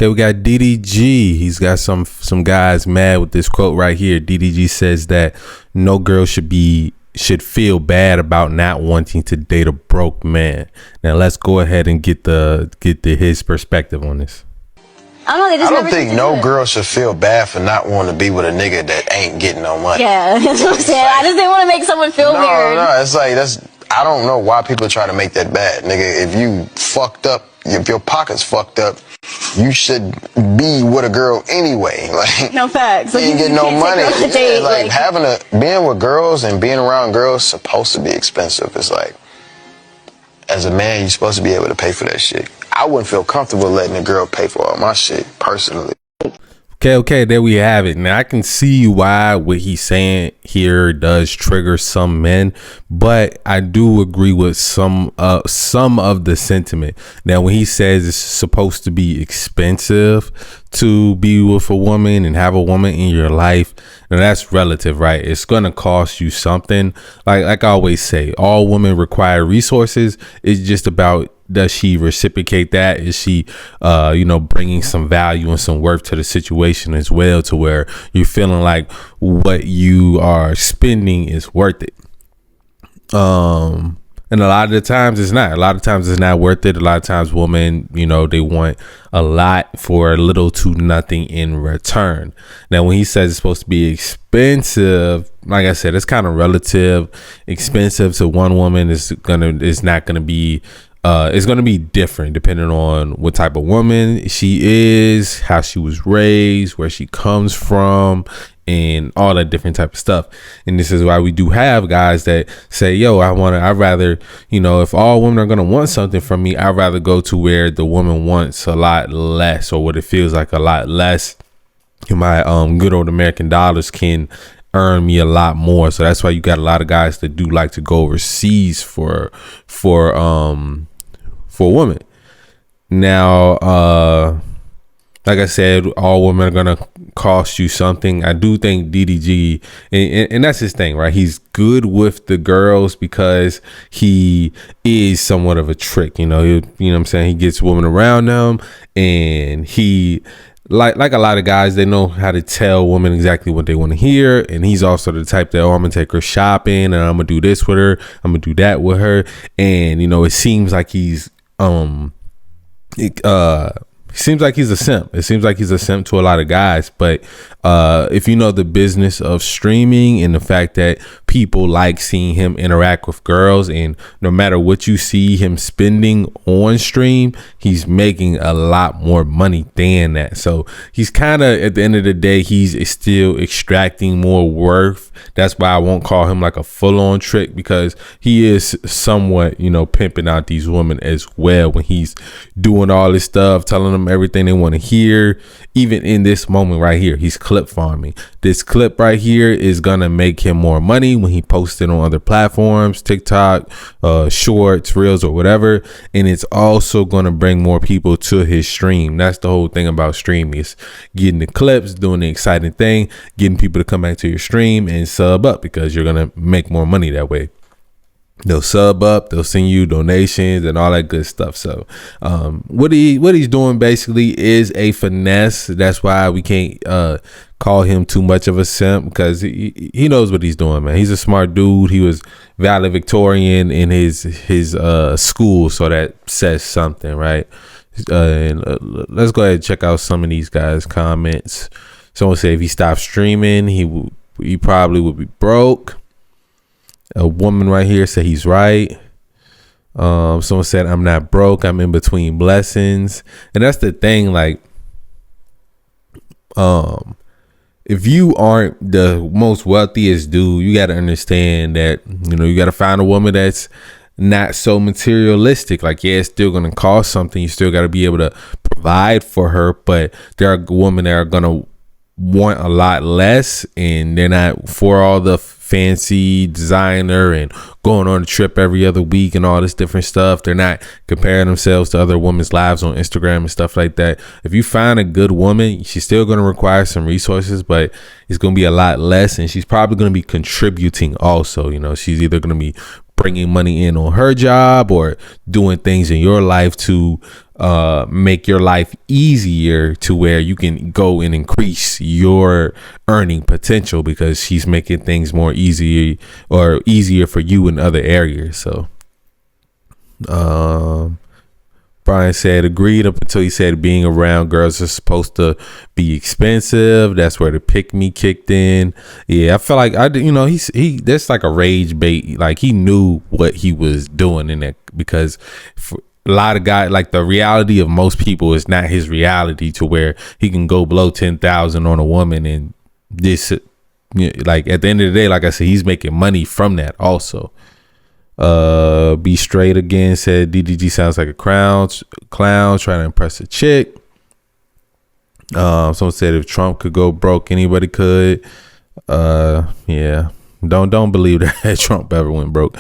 Okay, we got DDG. He's got some guys mad with this quote right here. DDG says that no girl should feel bad about not wanting to date a broke man. Now let's go ahead and get his perspective on this. I don't think no girl should feel bad for not wanting to be with a nigga that ain't getting no money. Yeah, that's what I'm saying. I just didn't want to make someone feel weird. No, it's like I don't know why people try to make that bad, nigga. If you fucked up, if your pocket's fucked up, you should be with a girl anyway. Like, no facts. You ain't getting no money. Yeah, like being with girls and being around girls is supposed to be expensive. It's like, as a man, you're supposed to be able to pay for that shit. I wouldn't feel comfortable letting a girl pay for all my shit personally. Okay, there we have it. Now I can see why what he's saying here does trigger some men, but I do agree with some of the sentiment. Now when he says it's supposed to be expensive to be with a woman and have a woman in your life, now that's relative, right? It's gonna cost you something. Like I always say, all women require resources. It's just about, does she reciprocate that? Is she, bringing some value and some worth to the situation as well, to where you're feeling like what you are spending is worth it? And a lot of the times it's not. A lot of times it's not worth it. A lot of times women, they want a lot for little to nothing in return. Now, when he says it's supposed to be expensive, like I said, it's kind of relative. Expensive to one woman is not gonna be. It's going to be different depending on what type of woman she is, how she was raised, where she comes from, and all that different type of stuff. And this is why we do have guys that say, yo, I'd rather, if all women are going to want something from me, I'd rather go to where the woman wants a lot less, or what it feels like a lot less. My good old American dollars can earn me a lot more. So that's why you got a lot of guys that do like to go overseas for a woman. Now, like I said, all women are gonna cost you something. I do think DDG, and that's his thing, right? He's good with the girls because he is somewhat of a trick. You know what I'm saying? He gets women around them, and he, like a lot of guys, they know how to tell women exactly what they want to hear. And he's also the type that, I'm gonna take her shopping, and I'm gonna do this with her, I'm gonna do that with her. And it seems like he's seems like he's a simp. It seems like he's a simp to a lot of guys. But if you know the business of streaming and the fact that people like seeing him interact with girls, and no matter what you see him spending on stream, he's making a lot more money than that. So he's kind of, at the end of the day, he's still extracting more worth. That's why I won't call him like a full-on trick, because he is somewhat, pimping out these women as well when he's doing all this stuff, telling them everything they want to hear. Even in this moment right here, he's clip farming. This clip right here is gonna make him more money when he posts it on other platforms, TikTok, shorts, reels, or whatever. And it's also gonna bring more people to his stream. That's the whole thing about streaming, is getting the clips, doing the exciting thing, getting people to come back to your stream and sub up, because you're gonna make more money that way. They'll sub up, they'll send you donations and all that good stuff. So what he's doing basically is a finesse. That's why we can't call him too much of a simp, because he knows what he's doing, man. He's a smart dude. He was valedictorian in his school, so that says something, right? And let's go ahead and check out some of these guys' comments. Someone said if he stopped streaming, he probably would be broke. A woman right here said he's right. Someone said, I'm not broke, I'm in between blessings. And that's the thing, like, if you aren't the most wealthiest dude, you got to understand that, you got to find a woman that's not so materialistic. Like, yeah, it's still going to cost something. You still got to be able to provide for her, but there are women that are going to want a lot less, and they're not for all the fancy designer and going on a trip every other week and all this different stuff. They're not comparing themselves to other women's lives on Instagram and stuff like that. If you find a good woman, she's still going to require some resources, but it's going to be a lot less, and she's probably going to be contributing also. She's either going to be bringing money in on her job or doing things in your life to make your life easier to where you can go and increase your earning potential because she's making things more easier for you in other areas. So Brian said agreed up until he said being around girls is supposed to be expensive. That's where the pick me kicked in. Yeah, I feel like he that's like a rage bait. Like he knew what he was doing in that, because for a lot of guys, like the reality of most people is not his reality, to where he can go below 10,000 on a woman, and this, like at the end of the day, like I said, he's making money from that also. Be straight again said DDG sounds like a clown trying to impress a chick. Someone said if Trump could go broke, anybody could. Yeah, don't believe that Trump ever went broke.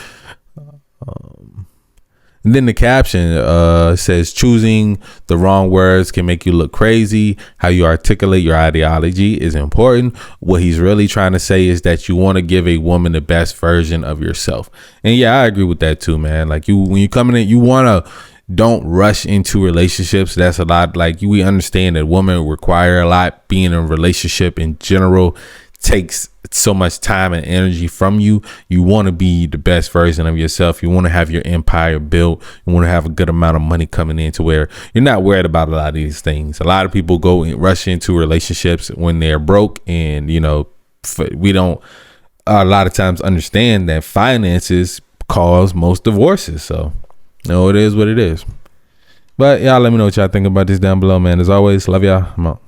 And then the caption says choosing the wrong words can make you look crazy. How you articulate your ideology is important. What he's really trying to say is that you want to give a woman the best version of yourself. And yeah, I agree with that too, man. Like when you come in, you want to don't rush into relationships. That's a lot. Like we understand that women require a lot. Being in a relationship in general takes so much time and energy from you. You want to be the best version of yourself. You want to have your empire built. You want to have a good amount of money coming in to where you're not worried about a lot of these things. A lot of people go and rush into relationships when they're broke, and we don't a lot of times understand that finances cause most divorces. So it is what it is. But y'all let me know what y'all think about this down below, man. As always, love y'all. I'm out.